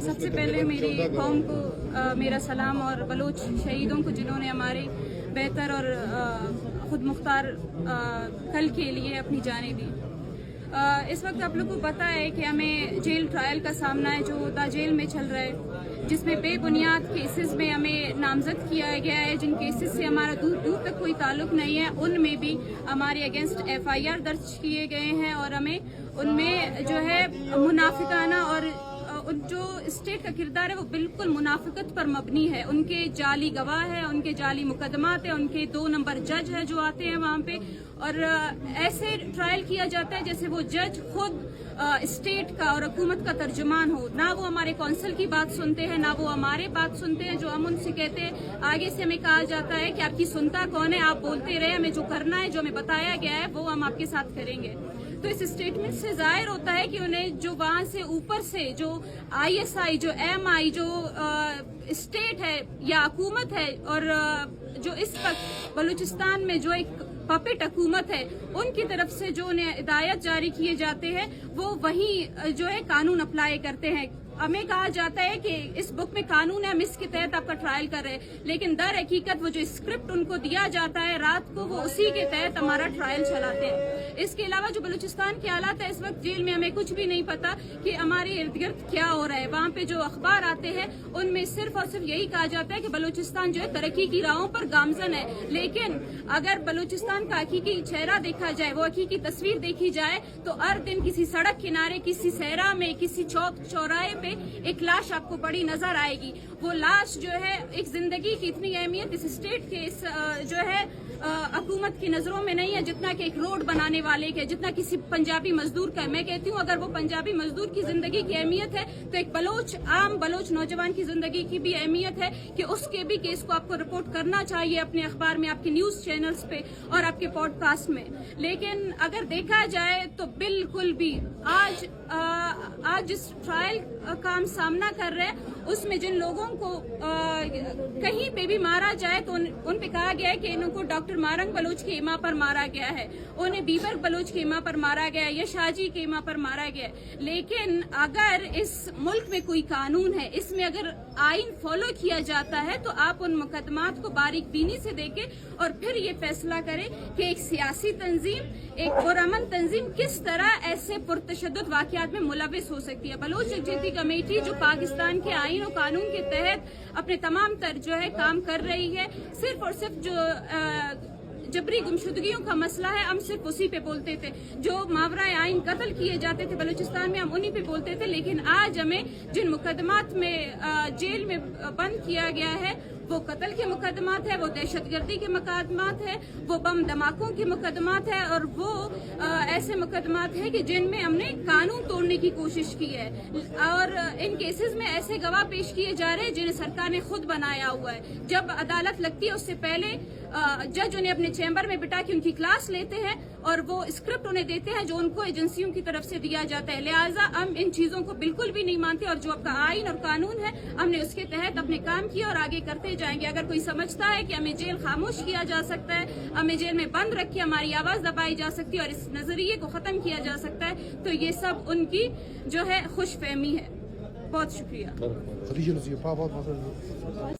سب سے پہلے میری قوم کو میرا سلام اور بلوچ شہیدوں کو جنہوں نے ہمارے بہتر اور خود مختار کل کے لیے اپنی جانیں دی۔ اس وقت آپ لوگ کو پتہ ہے کہ ہمیں جیل ٹرائل کا سامنا ہے جو دا جیل میں چل رہا ہے، جس میں بے بنیاد کیسز میں ہمیں نامزد کیا گیا ہے، جن کیسز سے ہمارا دور دور تک کوئی تعلق نہیں ہے، ان میں بھی ہمارے اگینسٹ FIR درج کیے گئے ہیں، اور ہمیں ان میں جو ہے منافقانہ اور جو اسٹیٹ کا کردار ہے وہ بالکل منافقت پر مبنی ہے۔ ان کے جعلی گواہ ہے، ان کے جعلی مقدمات ہیں، ان کے 2 نمبر جج ہیں جو آتے ہیں وہاں پہ، اور ایسے ٹرائل کیا جاتا ہے جیسے وہ جج خود اسٹیٹ کا اور حکومت کا ترجمان ہو۔ نہ وہ ہمارے کونسل کی بات سنتے ہیں، نہ وہ ہمارے بات سنتے ہیں جو ہم ان سے کہتے ہیں۔ آگے سے ہمیں کہا جاتا ہے کہ آپ کی سنتا کون ہے، آپ بولتے رہے، ہمیں جو کرنا ہے، جو ہمیں بتایا گیا ہے وہ ہم آپ کے ساتھ کریں گے۔ تو اس اسٹیٹمنٹ سے ظاہر ہوتا ہے کہ انہیں جو وہاں سے اوپر سے جو ISI، جو MI، جو اسٹیٹ ہے یا حکومت ہے، اور جو اس وقت بلوچستان میں جو ایک پپٹ حکومت ہے، ان کی طرف سے جو انہیں ہدایت جاری کیے جاتے ہیں وہ وہیں جو ہے قانون اپلائی کرتے ہیں۔ ہمیں کہا جاتا ہے کہ اس بک میں قانون ہے، ہم اس کے تحت آپ کا ٹرائل کر رہے ہیں، لیکن در حقیقت وہ جو اسکرپٹ ان کو دیا جاتا ہے رات کو، وہ اسی کے تحت ہمارا ٹرائل چلاتے ہیں۔ اس کے علاوہ جو بلوچستان کے حالات ہے اس وقت، جیل میں ہمیں کچھ بھی نہیں پتا کہ ہمارے ارد گرد کیا ہو رہا ہے۔ وہاں پہ جو اخبار آتے ہیں ان میں صرف اور صرف یہی کہا جاتا ہے کہ بلوچستان جو ہے ترقی کی راہوں پر گامزن ہے، لیکن اگر بلوچستان کا حقیقی چہرہ دیکھا جائے، وہ حقیقی تصویر دیکھی جائے، تو ہر دن کسی سڑک کنارے، کسی صحرا میں، کسی چوک چوراہے پہ ایک لاش آپ کو پڑی نظر آئے گی۔ وہ لاش جو ہے ایک زندگی کی اتنی اہمیت اس اسٹیٹ کے جو ہے حکومت کی نظروں میں نہیں ہے جتنا کہ ایک روڈ بنانے والے کے، جتنا کسی پنجابی مزدور کا۔ میں کہتی ہوں اگر وہ پنجابی مزدور کی زندگی کی اہمیت ہے تو ایک عام بلوچ نوجوان کی زندگی کی بھی اہمیت ہے کہ اس کے بھی کیس کو آپ کو رپورٹ کرنا چاہیے اپنے اخبار میں، آپ کے نیوز چینلز پہ اور آپ کے پوڈ کاسٹ میں۔ لیکن اگر دیکھا جائے تو بالکل بھی آج جس ٹرائل کا ہم سامنا کر رہے ہیں اس میں جن لوگوں کو کہیں پہ بھی مارا جائے تو ان پہ کہا گیا ہے کہ ان کو ڈاکٹر مارنگ بلوچ کے اماں پر مارا گیا ہے، انہیں بیبر بلوچ کے اماں پر مارا گیا ہے، یا شاجی کے اماں پر مارا گیا ہے۔ لیکن اگر اس ملک میں کوئی قانون ہے، اس میں اگر آئین فالو کیا جاتا ہے، تو آپ ان مقدمات کو باریک بینی سے دیکھیں اور پھر یہ فیصلہ کریں کہ ایک سیاسی تنظیم، ایک پرامن تنظیم کس طرح ایسے پرتشدد واقعات میں ملوث ہو سکتی ہے۔ بلوچ یکجہتی کمیٹی جو پاکستان کے آئین و قانون کے تحت اپنے تمام تر جو ہے کام کر رہی ہے، صرف اور صرف جو جبری گمشدگیوں کا مسئلہ ہے ہم صرف اسی پہ بولتے تھے، جو ماورائے آئین قتل کیے جاتے تھے بلوچستان میں ہم انہی پہ بولتے تھے، لیکن آج ہمیں جن مقدمات میں جیل میں بند کیا گیا ہے وہ قتل کے مقدمات ہے، وہ دہشت گردی کے مقدمات ہے، وہ بم دھماکوں کے مقدمات ہے، اور وہ ایسے مقدمات ہیں کہ جن میں ہم نے قانون توڑنے کی کوشش کی ہے، اور ان کیسز میں ایسے گواہ پیش کیے جا رہے ہیں جنہیں سرکار نے خود بنایا ہوا ہے۔ جب عدالت لگتی ہے اس سے پہلے جج انہیں اپنے چیمبر میں بٹھا کے ان کی کلاس لیتے ہیں اور وہ اسکرپٹ انہیں دیتے ہیں جو ان کو ایجنسیوں کی طرف سے دیا جاتا ہے۔ لہٰذا ہم ان چیزوں کو بالکل بھی نہیں مانتے، اور جو آپ کا آئین اور قانون ہے ہم نے اس کے تحت اپنے کام کیا اور آگے کرتے جائیں گے۔ اگر کوئی سمجھتا ہے کہ ہمیں جیل خاموش کیا جا سکتا ہے، ہمیں جیل میں بند رکھ کے ہماری آواز دبائی جا سکتی ہے اور اس نظریے کو ختم کیا جا سکتا ہے، تو یہ سب ان کی جو ہے خوش فہمی ہے۔ بہت شکریہ۔